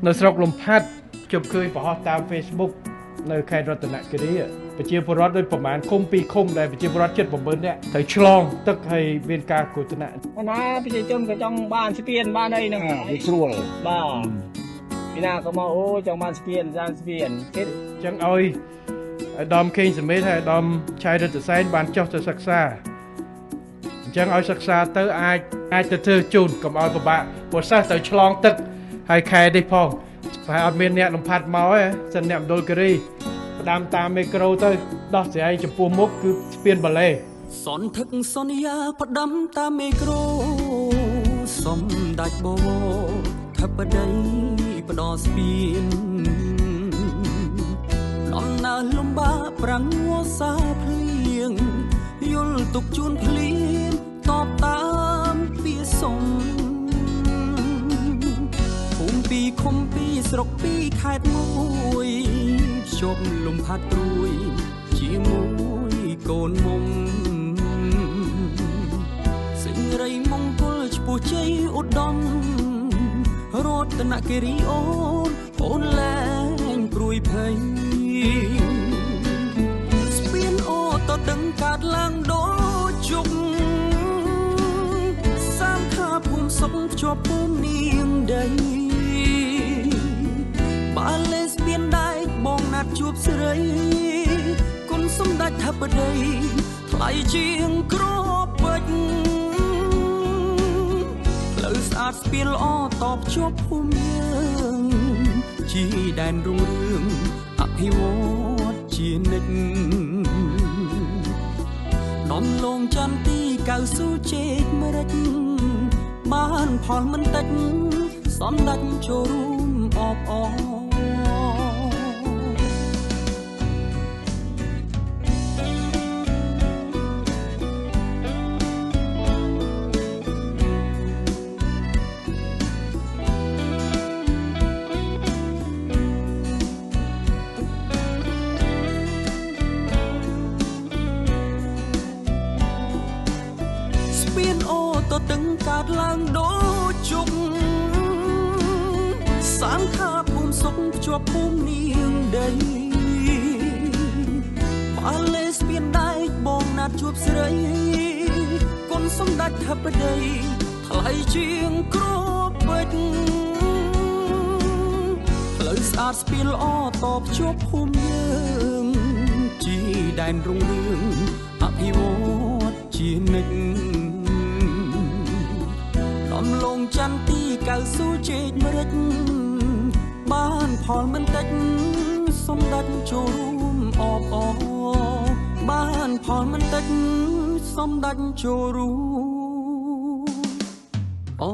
នៅស្រុកលំផាត់ជប់ឃើញប្រហោះតាម Facebook នៅខេត្តរតនគិរីប្រជាពលរដ្ឋដូចប្រមាណឃុំ2ឃុំដែលប្រជាពលរដ្ឋជិត9នាក់ត្រូវឆ្លងទឹកហើយមានការគ្រោះថ្នាក់ណាប្រជាជនក៏ចង់បានស្ពានបានអីហ្នឹងវាស្រួលបាទពីណាក៏មកអូចង់បានស្ពានសានស្ពានគេអញ្ចឹងឲ្យអាដាមខេងសមេតហើយអាដាមឆៃរដ្ឋសែនបានចុះទៅសិក្សាអញ្ចឹងឲ្យសិក្សាទៅអាចទៅធ្វើជូនកុំឲ្យពិបាកព្រោះសិស្សទៅឆ្លងទឹកហើយខែនេះផងតែអត់មានអ្នកលំផាត់មកទេសិនអ្នកមណ្ឌលគិរីផ្ដាំតាមមេក្រូទៅដោះស្រាយចំពោះមុខគឺស្ពានបាឡេសន្ធឹកសន្យាផ្ដាំតាមមេក្រូសំដាច់បវរថាបដីផ្ដោស្ពានដំណើរលំបាកប្រាំងវសាភ្លៀងយល់ទុកជូនភ្លៀងតបតាមពីសំភូមិពីឃុំពីស្រុកពីខេត្តមួយភ្ជាប់លំផាត់ព្រួយជាមួយកូនមុំសេចក្ដីមង្គលឆ្ពោះជ័យឧត្តមរតនគិរីអូនលែងព្រួយភ័យស្ពានអូតដឹងកាត់ឡើងដូចជុកសាមខាភូមិសុខភ្ជាប់ភូមិនាងដីបាលេស្ពានដែកបងណាត់ជួបស្រីគុណសម្ដេចថាបដីថ្លៃជាងគ្រាប់ពេជ្រផ្លូវស្អាតស្ពានល្អតបជាប់ភូមិយើងជាដែនរុងរឿងអភិវឌ្ឍជានិច្ចដំឡងចន្ទទីកៅស៊ូជែកម្រេចបានផលមិនតិចសំដេចចូលរួមអបអរតឹងកាត់ឡើងដូចជុកសាងខាភូមិសុខភ្ជាប់ភូមិនាងដីបាលេស្ពានដែកបងណាត់ជួបស្រីគុណសម្ដេចថាបដីថ្លៃជាងគ្រាប់ពេជ្រផ្លូវស្អាតស្ពានល្អតបភ្ជាប់ភូមិយើងជាដែនរុងរឿងអភិវឌ្ឍជានិច្ចដំឡងចន្ទទីកៅស៊ូជែកម្រេចបានផលមិនតិចសម្ដេចចូលរួមអបអរបានផលមិនតិចសម្ដេចចូលរួមអ